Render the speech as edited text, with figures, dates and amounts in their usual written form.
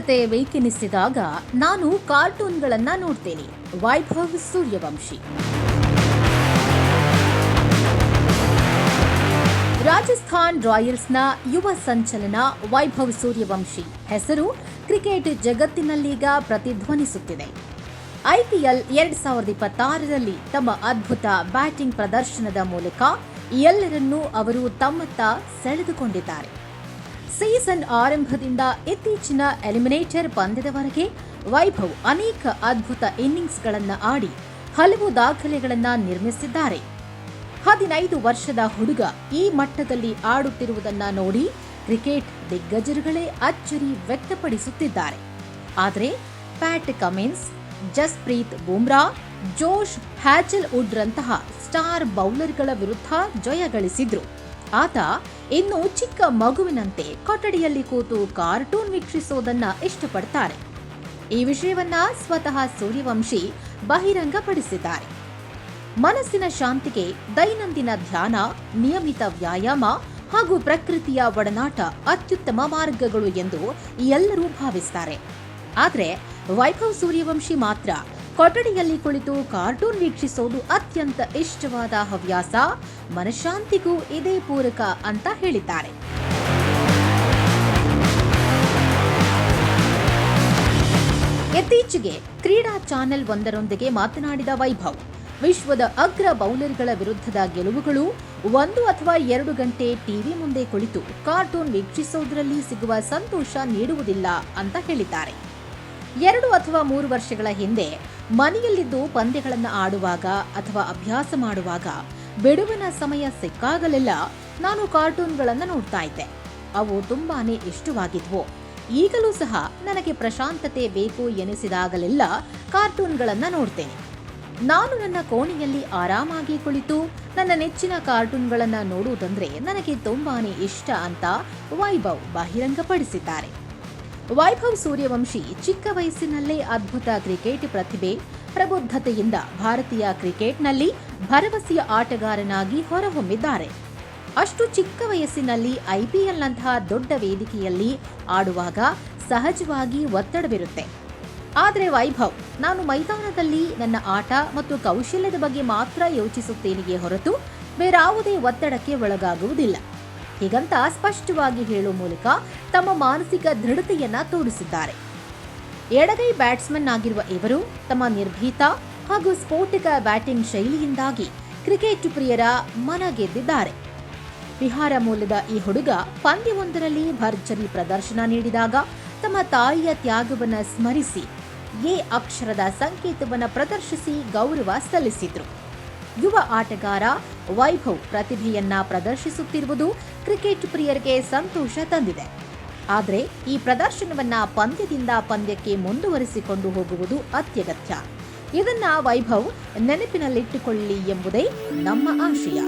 ಪ್ರಶಾಂತತೆ ಬೇಕೆನಿಸಿದಾಗ ನಾನು ಕಾರ್ಟೂನ್ಗಳನ್ನ ನೋಡ್ತೇನೆ. ವೈಭವ್ ಸೂರ್ಯವಂಶಿ. ರಾಜಸ್ಥಾನ್ ರಾಯಲ್ಸ್ನ ಯುವ ಸಂಚಲನ ವೈಭವ್ ಸೂರ್ಯವಂಶಿ ಹೆಸರು ಕ್ರಿಕೆಟ್ ಜಗತ್ತಿನಲ್ಲೀಗ ಪ್ರತಿಧ್ವನಿಸುತ್ತಿದೆ. ಐಪಿಎಲ್ 2026ರಲ್ಲಿ ತಮ್ಮ ಅದ್ಭುತ ಬ್ಯಾಟಿಂಗ್ ಪ್ರದರ್ಶನದ ಮೂಲಕ ಎಲ್ಲರನ್ನೂ ಅವರು ತಮ್ಮತ್ತ ಸೆಳೆದುಕೊಂಡಿದ್ದಾರೆ. ಸೀಸನ್ ಆರಂಭದಿಂದ ಇತ್ತೀಚಿನ ಎಲಿಮಿನೇಟರ್ ಪಂದ್ಯದವರೆಗೆ ವೈಭವ್ ಅನೇಕ ಅದ್ಭುತ ಇನ್ನಿಂಗ್ಸ್ಗಳನ್ನು ಆಡಿ ಹಲವು ದಾಖಲೆಗಳನ್ನು ನಿರ್ಮಿಸಿದ್ದಾರೆ. 15 ವರ್ಷದ ಹುಡುಗ ಈ ಮಟ್ಟದಲ್ಲಿ ಆಡುತ್ತಿರುವುದನ್ನು ನೋಡಿ ಕ್ರಿಕೆಟ್ ದಿಗ್ಗಜರುಗಳೇ ಅಚ್ಚರಿ ವ್ಯಕ್ತಪಡಿಸುತ್ತಿದ್ದಾರೆ. ಆದರೆ ಪ್ಯಾಟ್ ಕಮಿನ್ಸ್, ಜಸ್ಪ್ರೀತ್ ಬುಮ್ರಾ, ಜೋಶ್ ಹ್ಯಾಜಲ್ವುಡ್ ರಂತಹ ಸ್ಟಾರ್ ಬೌಲರ್ಗಳ ವಿರುದ್ಧ ಜಯ ಗಳಿಸಿದ್ರು. ಆತ ಇನ್ನು ಚಿಕ್ಕ ಮಗುವಿನಂತೆ ಕೊಠಡಿಯಲ್ಲಿ ಕೂತು ಕಾರ್ಟೂನ್ ವೀಕ್ಷಿಸೋದನ್ನ ಇಷ್ಟಪಡ್ತಾರೆ. ಈ ವಿಷಯವನ್ನ ಸ್ವತಃ ಸೂರ್ಯವಂಶಿ ಬಹಿರಂಗಪಡಿಸಿದ್ದಾರೆ. ಮನಸ್ಸಿನ ಶಾಂತಿಗೆ ದೈನಂದಿನ ಧ್ಯಾನ, ನಿಯಮಿತ ವ್ಯಾಯಾಮ ಹಾಗೂ ಪ್ರಕೃತಿಯ ಒಡನಾಟ ಅತ್ಯುತ್ತಮ ಮಾರ್ಗಗಳು ಎಂದು ಎಲ್ಲರೂ ಭಾವಿಸುತ್ತಾರೆ. ಆದರೆ ವೈಭವ್ ಸೂರ್ಯವಂಶಿ ಮಾತ್ರ ಕೊಠಡಿಯಲ್ಲಿ ಕುಳಿತು ಕಾರ್ಟೂನ್ ವೀಕ್ಷಿಸೋದು ಅತ್ಯಂತ ಇಷ್ಟವಾದ ಹವ್ಯಾಸ, ಮನಃಶಾಂತಿಗೂ ಇದೇ ಪೂರಕ ಅಂತ ಹೇಳಿದ್ದಾರೆ. ಇತ್ತೀಚೆಗೆ ಕ್ರೀಡಾ ಚಾನೆಲ್ ಒಂದರೊಂದಿಗೆ ಮಾತನಾಡಿದ ವೈಭವ್, ವಿಶ್ವದ ಅಗ್ರ ಬೌಲರ್ಗಳ ವಿರುದ್ಧದ ಗೆಲುವುಗಳು 1 ಅಥವಾ 2 ಗಂಟೆ ಟಿವಿ ಮುಂದೆ ಕುಳಿತು ಕಾರ್ಟೂನ್ ವೀಕ್ಷಿಸೋದ್ರಲ್ಲಿ ಸಿಗುವ ಸಂತೋಷ ನೀಡುವುದಿಲ್ಲ ಅಂತ ಹೇಳಿದ್ದಾರೆ. 2 ಅಥವಾ 3 ವರ್ಷಗಳ ಹಿಂದೆ ಮನೆಯಲ್ಲಿದ್ದು ಪಂದ್ಯಗಳನ್ನು ಆಡುವಾಗ ಅಥವಾ ಅಭ್ಯಾಸ ಮಾಡುವಾಗ ಬಿಡುವಿನ ಸಮಯ ಸಿಕ್ಕಾಗಲೆಲ್ಲ ನಾನು ಕಾರ್ಟೂನ್ಗಳನ್ನು ನೋಡ್ತಾ ಇದ್ದೆ. ಅವು ತುಂಬಾನೇ ಇಷ್ಟವಾಗಿದ್ವು. ಈಗಲೂ ಸಹ ನನಗೆ ಪ್ರಶಾಂತತೆ ಬೇಕು ಎನಿಸಿದಾಗಲೆಲ್ಲ ಕಾರ್ಟೂನ್ಗಳನ್ನು ನೋಡ್ತೇನೆ. ನಾನು ನನ್ನ ಕೋಣೆಯಲ್ಲಿ ಆರಾಮಾಗಿ ಕುಳಿತು ನನ್ನ ನೆಚ್ಚಿನ ಕಾರ್ಟೂನ್ಗಳನ್ನು ನೋಡುವುದಂದ್ರೆ ನನಗೆ ತುಂಬಾನೇ ಇಷ್ಟ ಅಂತ ವೈಭವ್ ಬಹಿರಂಗಪಡಿಸಿದ್ದಾರೆ. ವೈಭವ್ ಸೂರ್ಯವಂಶಿ ಚಿಕ್ಕ ವಯಸ್ಸಿನಲ್ಲೇ ಅದ್ಭುತ ಕ್ರಿಕೆಟ್ ಪ್ರತಿಭೆ, ಪ್ರಬುದ್ಧತೆಯಿಂದ ಭಾರತೀಯ ಕ್ರಿಕೆಟ್ನಲ್ಲಿ ಭರವಸೆಯ ಆಟಗಾರನಾಗಿ ಹೊರಹೊಮ್ಮಿದ್ದಾರೆ. ಅಷ್ಟು ಚಿಕ್ಕ ವಯಸ್ಸಿನಲ್ಲಿ ಐಪಿಎಲ್ನಂತಹ ದೊಡ್ಡ ವೇದಿಕೆಯಲ್ಲಿ ಆಡುವಾಗ ಸಹಜವಾಗಿ ಒತ್ತಡವಿರುತ್ತೆ. ಆದರೆ ವೈಭವ್, ನಾನು ಮೈದಾನದಲ್ಲಿ ನನ್ನ ಆಟ ಮತ್ತು ಕೌಶಲ್ಯದ ಬಗ್ಗೆ ಮಾತ್ರ ಯೋಚಿಸುತ್ತೇನೆಯೇ ಹೊರತು ಬೇರಾವುದೇ ಒತ್ತಡಕ್ಕೆ ಒಳಗಾಗುವುದಿಲ್ಲ. ಹೀಗಂತ ಸ್ಪಷ್ಟವಾಗಿ ಹೇಳುವ ಮೂಲಕ ತಮ್ಮ ಮಾನಸಿಕ ದೃಢತೆಯನ್ನ ತೋರಿಸಿದ್ದಾರೆ. ಎಡಗೈ ಬ್ಯಾಟ್ಸ್ಮನ್ ಆಗಿರುವ ಇವರು ತಮ್ಮ ನಿರ್ಭೀತ ಹಾಗೂ ಸ್ಫೋಟಕ ಬ್ಯಾಟಿಂಗ್ ಶೈಲಿಯಿಂದಾಗಿ ಕ್ರಿಕೆಟ್ ಪ್ರಿಯರ ಮನ ಗೆದ್ದಿದ್ದಾರೆ. ಬಿಹಾರ ಮೂಲದ ಈ ಹುಡುಗ ಪಂದ್ಯವೊಂದರಲ್ಲಿ ಭರ್ಜರಿ ಪ್ರದರ್ಶನ ನೀಡಿದಾಗ ತಮ್ಮ ತಾಯಿಯ ತ್ಯಾಗವನ್ನು ಸ್ಮರಿಸಿ ಎ ಅಕ್ಷರದ ಸಂಕೇತವನ್ನು ಪ್ರದರ್ಶಿಸಿ ಗೌರವ ಸಲ್ಲಿಸಿದ್ರು. ಯುವ ಆಟಗಾರ ವೈಭವ್ ಪ್ರತಿಭೆಯನ್ನ ಪ್ರದರ್ಶಿಸುತ್ತಿರುವುದು ಕ್ರಿಕೆಟ್ ಪ್ರಿಯರಿಗೆ ಸಂತೋಷ ತಂದಿದೆ. ಆದರೆ ಈ ಪ್ರದರ್ಶನವನ್ನ ಪಂದ್ಯದಿಂದ ಪಂದ್ಯಕ್ಕೆ ಮುಂದುವರಿಸಿಕೊಂಡು ಹೋಗುವುದು ಅತ್ಯಗತ್ಯ. ಇದನ್ನ ವೈಭವ್ ನೆನಪಿನಲ್ಲಿಟ್ಟುಕೊಳ್ಳಿ ಎಂಬುದೇ ನಮ್ಮ ಆಶಯ.